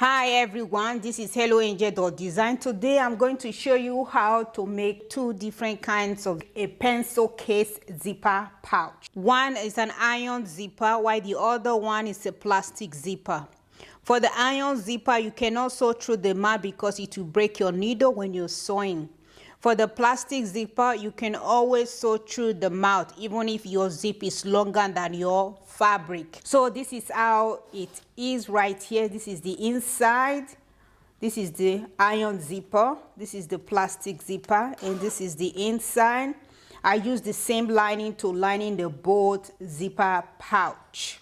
Hi everyone, this is Helloangel.design. Today I'm going to show you how to make two different kinds of a pencil case zipper pouch. One is an iron zipper while the other one is a plastic zipper. For the iron zipper, you cannot sew through the mouth because it will break your needle when you're sewing. For the plastic zipper, you can always sew through the mouth even if your zip is longer than your fabric. So this is how it is right here. This is the inside. This is the iron zipper. This is the plastic zipper, and this is the inside. I use the same lining to line the both zipper pouch.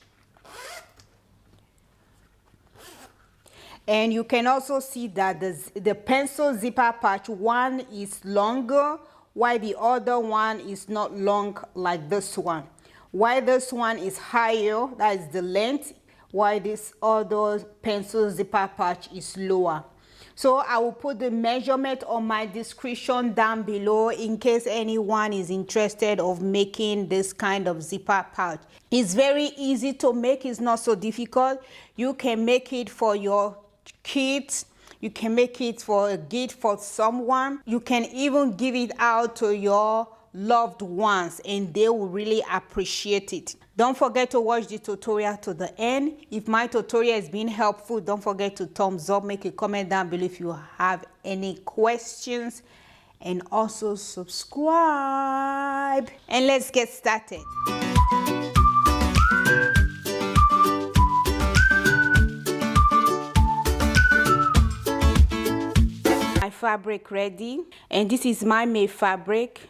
And you can also see that the pencil zipper pouch, one is longer while the other one is not long like this one. While this one is higher, that is the length, while this other pencil zipper pouch is lower. So I will put the measurement on my description down below in case anyone is interested of making this kind of zipper pouch. It's very easy to make, it's not so difficult. You can make it for your kids, you can make it for a gift for someone, you can even give it out to your loved ones and they will really appreciate it. Don't forget to watch the tutorial to the end. If my tutorial has been helpful, don't forget to thumbs up, make a comment down below if you have any questions, and also subscribe. And let's get started. Fabric ready, and this is my made fabric.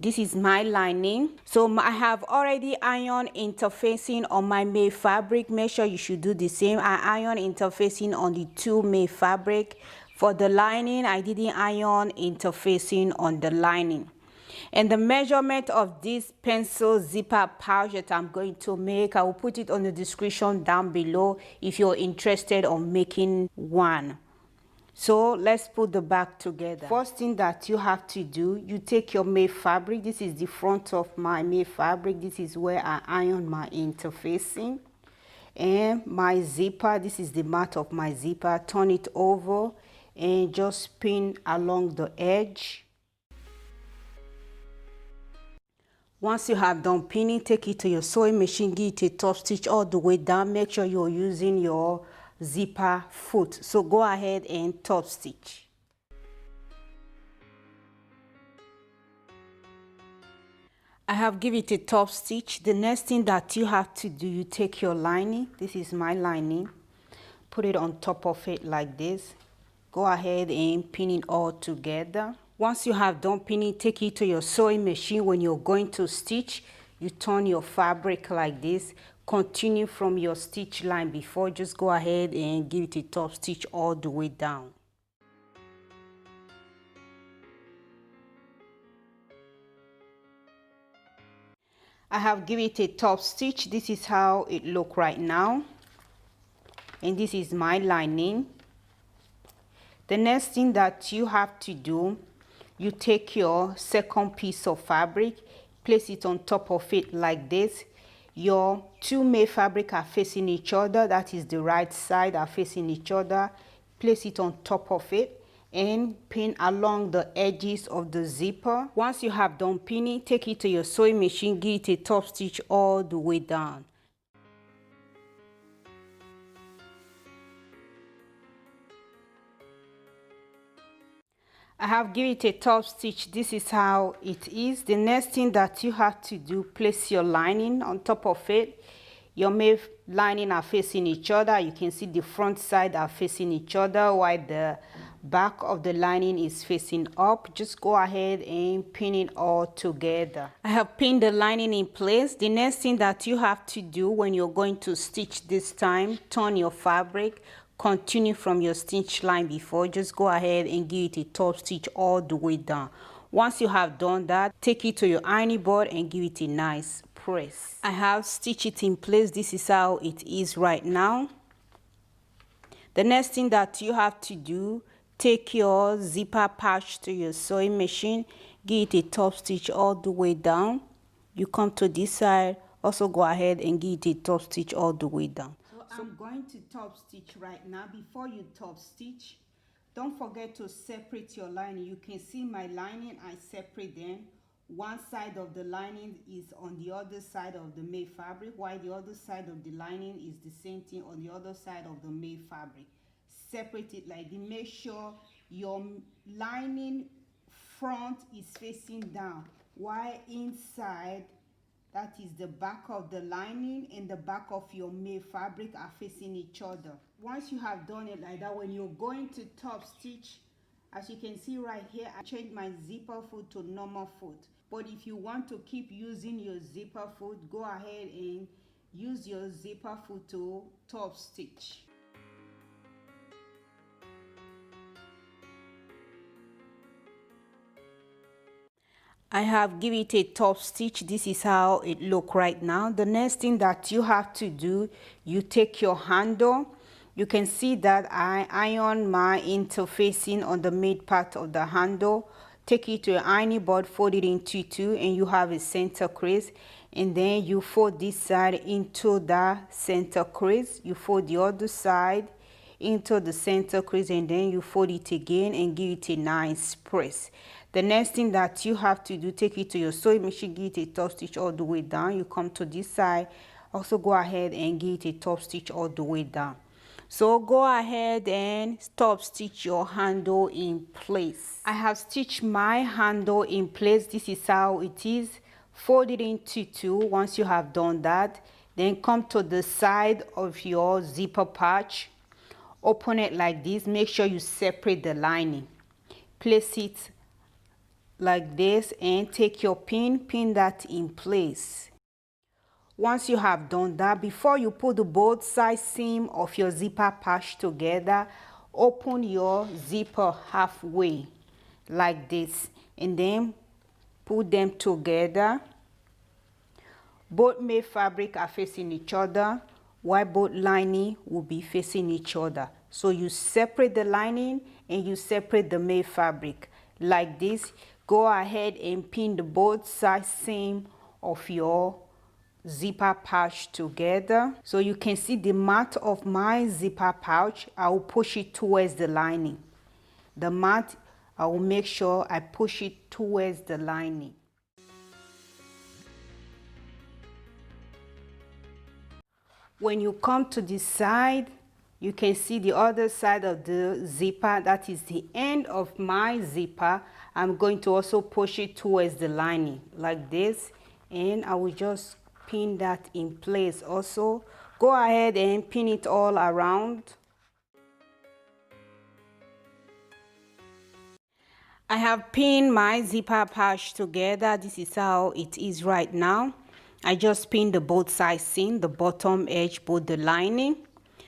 This is my lining. So I have already iron interfacing on my made fabric. Make sure you should do the same. I iron interfacing on the two made fabric. For the lining, I didn't iron interfacing on the lining. And the measurement of this pencil zipper pouch that I'm going to make, I will put it on the description down below if you're interested in making one. So let's put the back together. First thing that you have to do, you take your made fabric. This is the front of my made fabric. This is where I iron my interfacing. And my zipper, this is the mat of my zipper. Turn it over and just pin along the edge. Once you have done pinning, take it to your sewing machine, give it a top stitch all the way down. Make sure you're using your zipper foot. So go ahead and top stitch. I have given it a top stitch. The next thing that you have to do, you take your lining. This is my lining. Put it on top of it like this. Go ahead and pin it all together. Once you have done pinning, take it to your sewing machine. When you're going to stitch, you turn your fabric like this. Continue from your stitch line before. Just go ahead and give it a top stitch all the way down. I have given it a top stitch. This is how it looks right now, and this is my lining. The next thing that you have to do, you take your second piece of fabric, place it on top of it like this. Your two made fabric are facing each other. That is the right side are facing each other. Place it on top of it and pin along the edges of the zipper. Once you have done pinning, take it to your sewing machine, give it a top stitch all the way down. I have given it a top stitch. This is how it is. The next thing that you have to do, place your lining on top of it. Your made lining are facing each other. You can see the front side are facing each other while the back of the lining is facing up. Just go ahead and pin it all together. I have pinned the lining in place. The next thing that you have to do when you're going to stitch this time, turn your fabric. Continue from your stitch line before. Just go ahead and give it a top stitch all the way down. Once you have done that, take it to your ironing board and give it a nice press. I have stitched it in place. This is how it is right now. The next thing that you have to do, take your zipper pouch to your sewing machine, give it a top stitch all the way down. You come to this side, also go ahead and give it a top stitch all the way down. I'm going to top stitch right now. Before you top stitch, don't forget to separate your lining. You can see my lining, I separate them. One side of the lining is on the other side of the made fabric, while the other side of the lining is the same thing on the other side of the made fabric. Separate it like this. Make sure your lining front is facing down, while inside, that is the back of the lining and the back of your made fabric, are facing each other. Once you have done it like that, when you're going to top stitch, as you can see right here, I changed my zipper foot to normal foot. But if you want to keep using your zipper foot, go ahead and use your zipper foot to top stitch. I have given it a top stitch. This is how it look right now. The next thing that you have to do, you take your handle. You can see that I iron my interfacing on the mid part of the handle. Take it to an ironing board, fold it into two, and you have a center crease. And then you fold this side into the center crease. You fold the other side into the center crease, and then you fold it again and give it a nice press. The next thing that you have to do, take it to your sewing machine, give it a top stitch all the way down. You come to this side, also go ahead and give it a top stitch all the way down. So go ahead and top stitch your handle in place. I have stitched my handle in place. This is how it is. Fold it into two. Once you have done that, then come to the side of your zipper patch. Open it like this. Make sure you separate the lining. Place it like this and take your pin that in place. Once you have done that, before you put the both side seam of your zipper patch together, open your zipper halfway like this and then put them together. Both made fabric are facing each other, while both lining will be facing each other. So you separate the lining and you separate the made fabric like this. Go ahead and pin the both side seam of your zipper pouch together. So you can see the mat of my zipper pouch. I will push it towards the lining. The mat, I will make sure I push it towards the lining. When you come to this side, you can see the other side of the zipper. That is the end of my zipper. I'm going to also push it towards the lining like this, and I will just pin that in place also. Go ahead and pin it all around. I have pinned my zipper patch together. This is how it is right now. I just pinned the both sides seam, the bottom edge, both the lining.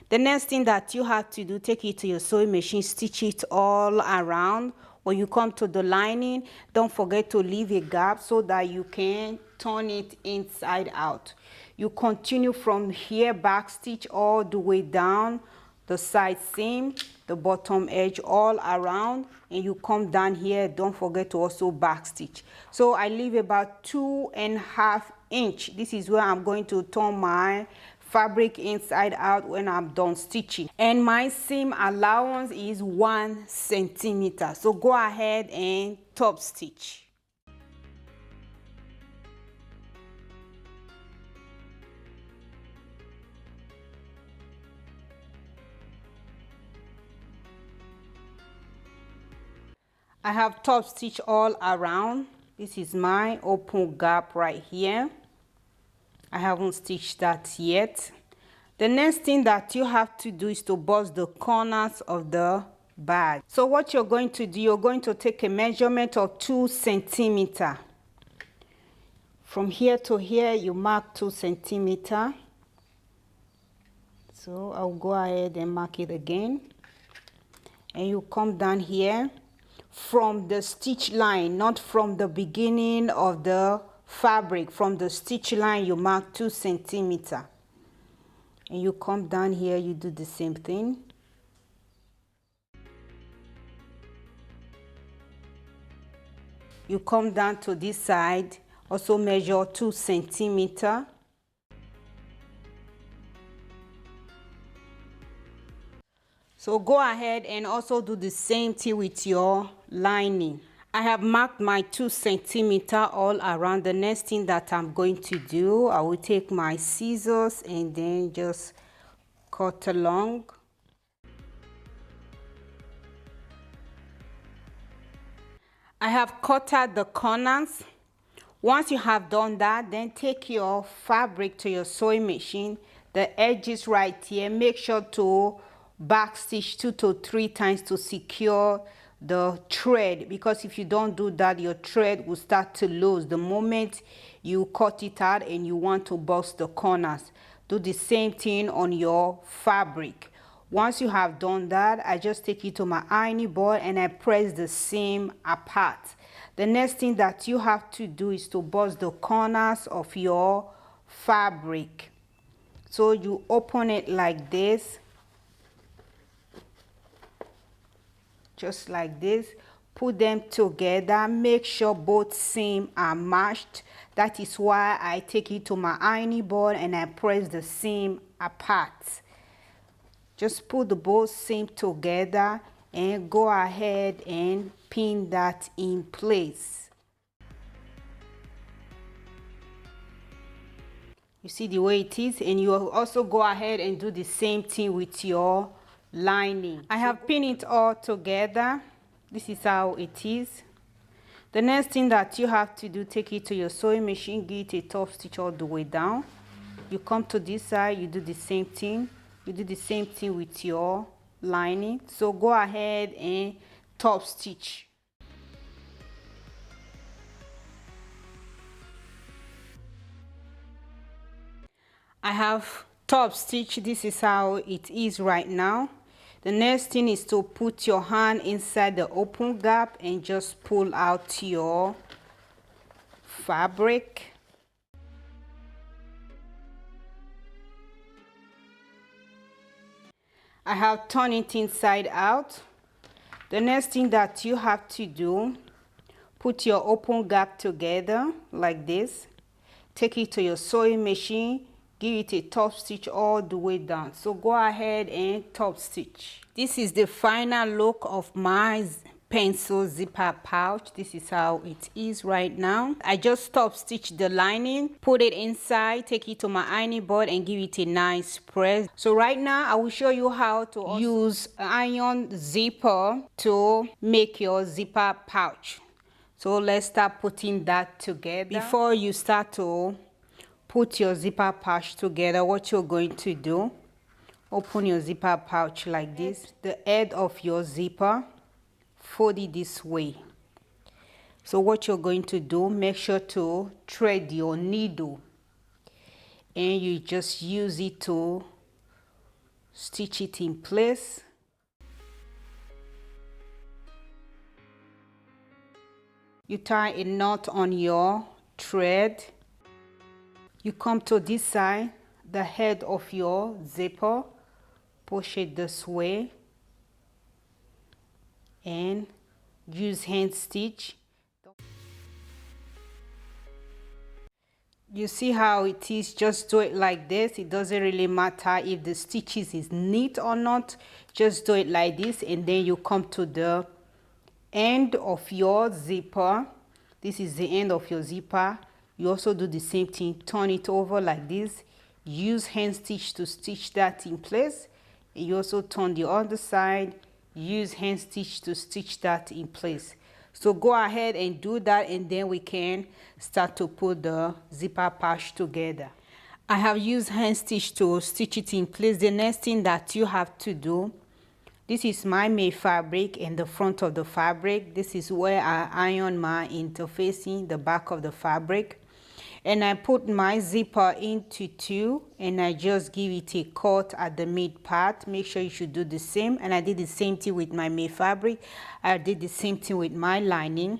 The next thing that you have to do, take it to your sewing machine, stitch it all around. When you come to the lining, don't forget to leave a gap so that you can turn it inside out. You continue from here, back stitch all the way down the side seam, the bottom edge all around, and you come down here. Don't forget to also back stitch. So I leave about 2.5 inches. This is where I'm going to turn my fabric inside out when I'm done stitching, and my seam allowance is 1 centimeter. So go ahead and top stitch. I have top stitch all around. This is my open gap right here. I haven't stitched that yet. The next thing that you have to do is to bust the corners of the bag. So what you're going to do, you're going to take a measurement of 2 centimeters. From here to here, you mark 2 centimeters. So I'll go ahead and mark it again. And you come down here from the stitch line, not from the beginning of the fabric. From the stitch line, you mark 2 centimeters. And you come down here, you do the same thing. You come down to this side, also measure 2 centimeters. So go ahead and also do the same thing with your lining. I have marked my 2 centimeters all around. The next thing that I'm going to do, I will take my scissors and then just cut along. I have cut out the corners. Once you have done that, then take your fabric to your sewing machine. The edges right here, make sure to back stitch 2 to 3 times to secure the thread, because if you don't do that, your thread will start to lose the moment you cut it out and you want to bust the corners. Do the same thing on your fabric. Once you have done that, I just take it to my ironing board and I press the seam apart. The next thing that you have to do is to bust the corners of your fabric. So you open it like this, just like this. Put them together. Make sure both seams are matched. That is why I take it to my ironing board and I press the seam apart. Just put the both seams together and go ahead and pin that in place. You see the way it is, and you will also go ahead and do the same thing with your lining. I have pinned it all together. This is how it is. The next thing that you have to do, take it to your sewing machine, give it a top stitch all the way down. You come to this side, you do the same thing. You do the same thing with your lining. So go ahead and top stitch. I have top stitch. This is how it is right now. The next thing is to put your hand inside the open gap and just pull out your fabric. I have turned it inside out. The next thing that you have to do, put your open gap together like this. Take it to your sewing machine, give it a top stitch all the way down. So go ahead and top stitch. This is the final look of my pencil zipper pouch. This is how it is right now. I just top stitch the lining, put it inside, take it to my ironing board and give it a nice press. So right now I will show you how to use iron zipper to make your zipper pouch. So let's start putting that together. Before you start to put your zipper pouch together, what you're going to do, open your zipper pouch like this. The edge of your zipper, fold it this way. So what you're going to do, make sure to thread your needle and you just use it to stitch it in place. You tie a knot on your thread. You come to this side, the head of your zipper, push it this way and use hand stitch. You see how it is, just do it like this. It doesn't really matter if the stitches is neat or not, just do it like this and then you come to the end of your zipper. This is the end of your zipper. You also do the same thing, turn it over like this, use hand stitch to stitch that in place. And you also turn the other side, use hand stitch to stitch that in place. So go ahead and do that and then we can start to put the zipper pouch together. I have used hand stitch to stitch it in place. The next thing that you have to do, this is my made fabric and the front of the fabric. This is where I iron my interfacing, the back of the fabric. And I put my zipper into 2 and I just give it a cut at the mid part. Make sure you should do the same. And I did the same thing with my made fabric. I did the same thing with my lining.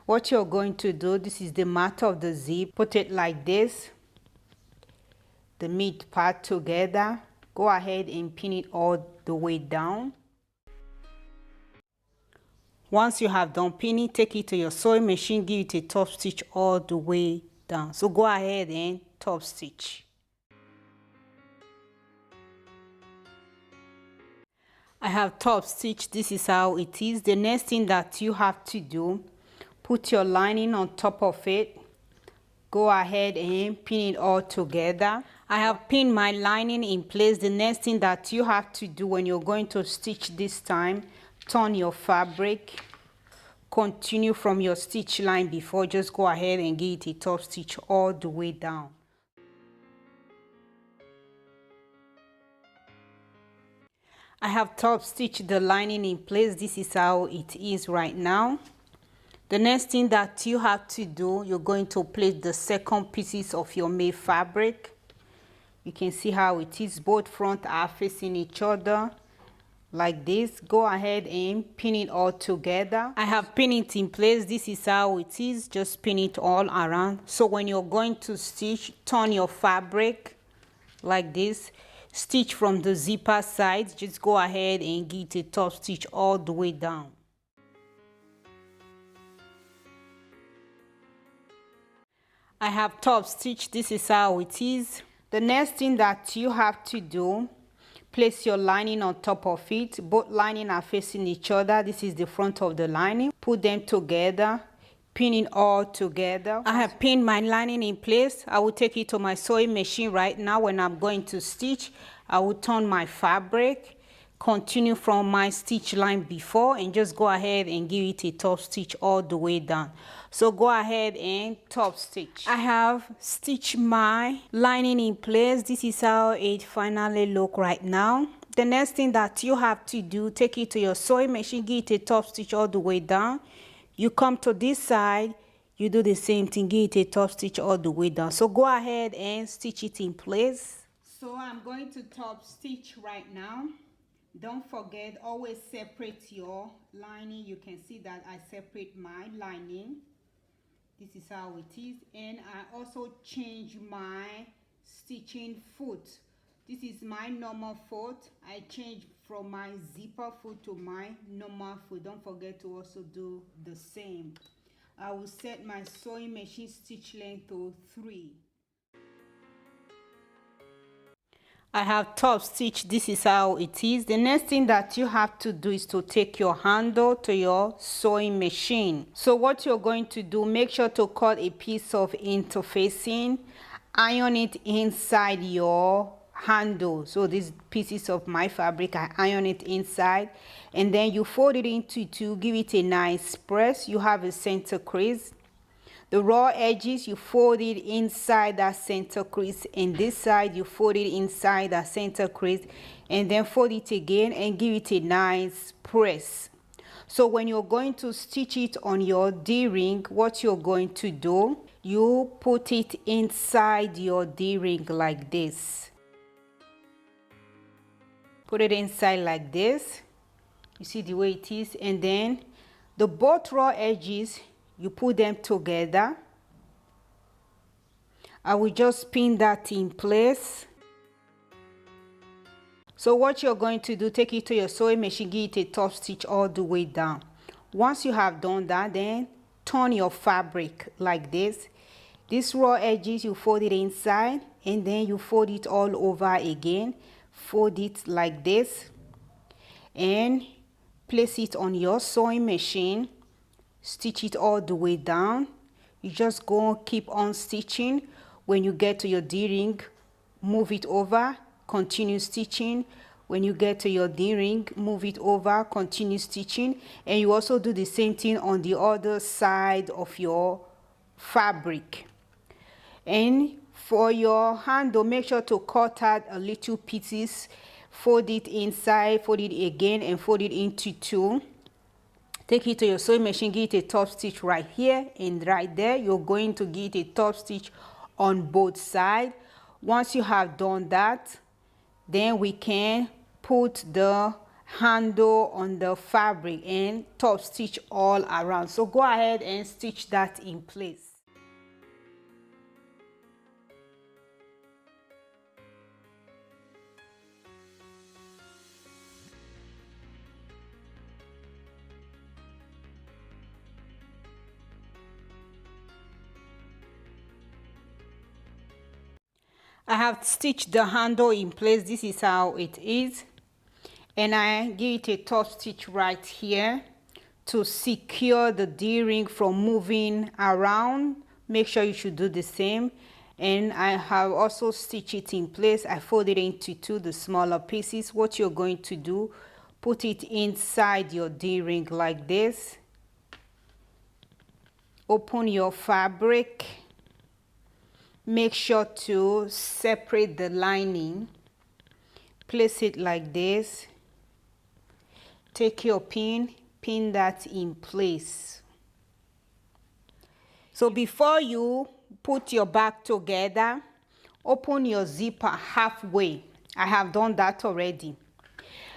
What you're going to do, this is the mat of the zip. Put it like this, the mid part together. Go ahead and pin it all the way down. Once you have done pinning, take it to your sewing machine, give it a top stitch all the way down. So go ahead and top stitch. I have top stitch. This is how it is. The next thing that you have to do, put your lining on top of it. Go ahead and pin it all together. I have pinned my lining in place. The next thing that you have to do when you're going to stitch this time, turn your fabric. Continue from your stitch line before. Just go ahead and give it a top stitch all the way down. I have top stitched the lining in place. This is how it is right now. The next thing that you have to do, you're going to place the second pieces of your made fabric. You can see how it is. Both front are facing each other like this. Go ahead and pin it all together. I have pinned it in place. This is how it is. Just pin it all around. So when you're going to stitch, turn your fabric like this. Stitch from the zipper side. Just go ahead and get a top stitch all the way down. I have top stitch. This is how it is. The next thing that you have to do, place your lining on top of it. Both lining are facing each other. This is the front of the lining. Put them together. Pin it all together. I have pinned my lining in place. I will take it to my sewing machine right now. When I'm going to stitch, I will turn my fabric, continue from my stitch line before, and just go ahead and give it a top stitch all the way down. So go ahead and top stitch. I have stitched my lining in place. This is how it finally looks right now. The next thing that you have to do, take it to your sewing machine, give it a top stitch all the way down. You come to this side, you do the same thing, give it a top stitch all the way down. So go ahead and stitch it in place. So I'm going to top stitch right now. Don't forget, always separate your lining. You can see that I separate my lining. This is how it is. And I also change my stitching foot. This is my normal foot. I change from my zipper foot to my normal foot. Don't forget to also do the same. I will set my sewing machine stitch length to 3. I have top stitch. This is how it is. The next thing that you have to do is to take your handle to your sewing machine. So what you're going to do, make sure to cut a piece of interfacing, iron it inside your handle. So these pieces of my fabric, I iron it inside, and then you fold it into two, give it a nice press. You have a center crease. The raw edges, you fold it inside that center crease, and this side you fold it inside that center crease, and then fold it again and give it a nice press. So when you're going to stitch it on your D-ring, what you're going to do, you put it inside your D-ring like this. Put it inside like this. You see the way it is, and then the both raw edges, you put them together. I will just pin that in place. So what you're going to do, take it to your sewing machine, give it a top stitch all the way down. Once you have done that, then turn your fabric like this. These raw edges, you fold it inside, and then you fold it all over again. Fold it like this and place it on your sewing machine. Stitch it all the way down. You just go keep on stitching. When you get to your D-ring, move it over, continue stitching. When you get to your D-ring, move it over, continue stitching. And you also do the same thing on the other side of your fabric. And for your handle, make sure to cut out a little pieces. Fold it inside, fold it again, and fold it into two. Take it to your sewing machine, give it a top stitch right here and right there. You're going to give it a top stitch on both sides. Once you have done that, then we can put the handle on the fabric and top stitch all around. So go ahead and stitch that in place. I have stitched the handle in place. This is how it is. and I give it a top stitch right here to secure the D-ring from moving around. Make sure you should do the same. And I have also stitched it in place. I fold it into two, the smaller pieces. What you're going to do, put it inside your D-ring like this. Open your fabric. Make sure to separate the lining. Place it like this. Take your pin, pin that in place. So before you put your back together, open your zipper halfway. I have done that already.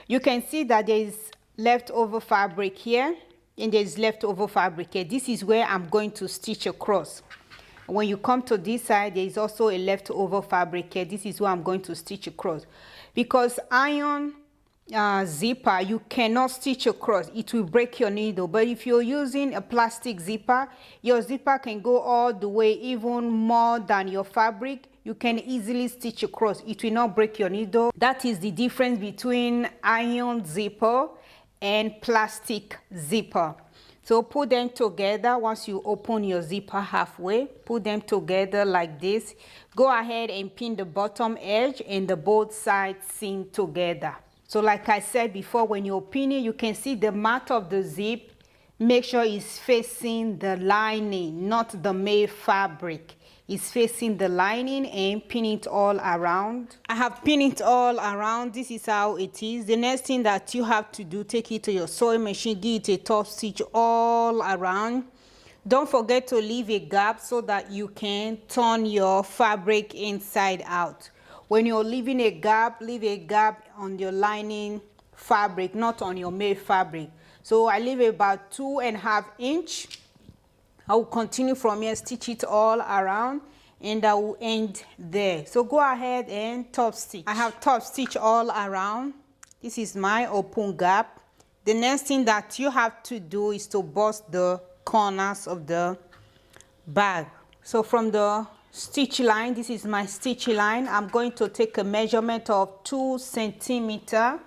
You can see that there is leftover fabric here and there is leftover fabric here. This is where I'm going to stitch across. When you come to this side, there is also a leftover fabric here. This is where I'm going to stitch across. Because iron zipper, you cannot stitch across. It will break your needle. But if you're using a plastic zipper, your zipper can go all the way, even more than your fabric. You can easily stitch across. It will not break your needle. That is the difference between iron zipper and plastic zipper. So put them together. Once you open your zipper halfway, put them together like this. Go ahead and pin the bottom edge and the both sides seam together. So like I said before, when you're pinning, you can see the mouth of the zip. Make sure it's facing the lining, not the made fabric. It's facing the lining, and pin it all around. I have pinned it all around. This is how it is. The next thing that you have to do, take it to your sewing machine, give it a top stitch all around. Don't forget to leave a gap so that you can turn your fabric inside out. When you're leaving a gap, leave a gap on your lining fabric, not on your made fabric. So I leave about 2.5 inches. I will continue from here, stitch it all around, and I will end there. So go ahead and top stitch. I have top stitch all around. This is my open gap. The next thing that you have to do is to bust the corners of the bag. So from the stitch line, this is my stitch line, I'm going to take a measurement of 2 centimeters.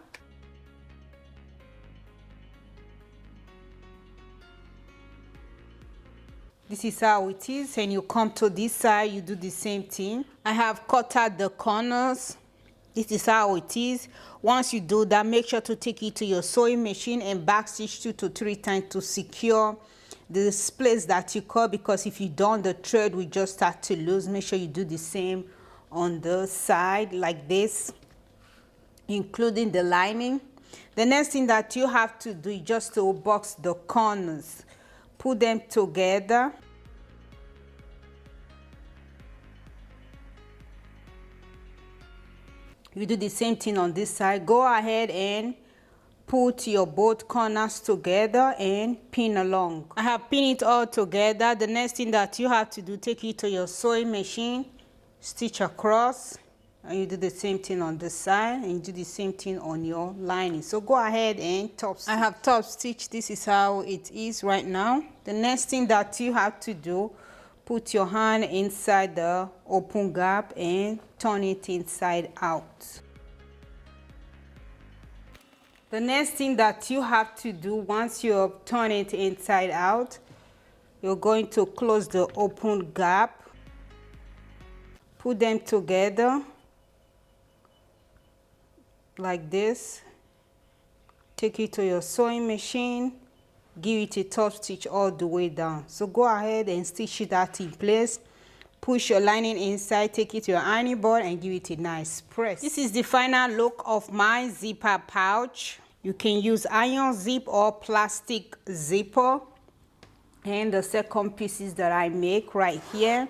This is how it is, and you come to this side, you do the same thing. I have cut out the corners. This is how it is. Once you do that, make sure to take it to your sewing machine and back stitch 2 to 3 times to secure this place that you cut, because if you don't, the thread will just start to lose. Make sure you do the same on the side like this, including the lining. The next thing that you have to do is just to box the corners. Put them together. You do the same thing on this side. Go ahead and put your both corners together and pin along. I have pinned it all together. The next thing that you have to do, take it to your sewing machine, stitch across, and you do the same thing on this side, and you do the same thing on your lining. So go ahead and top stitch. I have top stitch. This is how it is right now. The next thing that you have to do, put your hand inside the open gap and turn it inside out. The next thing that you have to do, once you have turned it inside out, you're going to close the open gap, put them together like this. Take it to your sewing machine, give it a top stitch all the way down. So go ahead and stitch that in place. Push your lining inside, take it to your ironing board and give it a nice press. This is the final look of my zipper pouch. You can use iron zip or plastic zipper. And the second pieces that I make right here,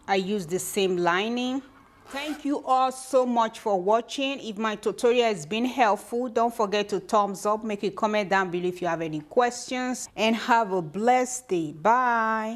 I use the same lining. Thank you all so much for watching. If my tutorial has been helpful, don't forget to thumbs up, make a comment down below if you have any questions, and have a blessed day. Bye.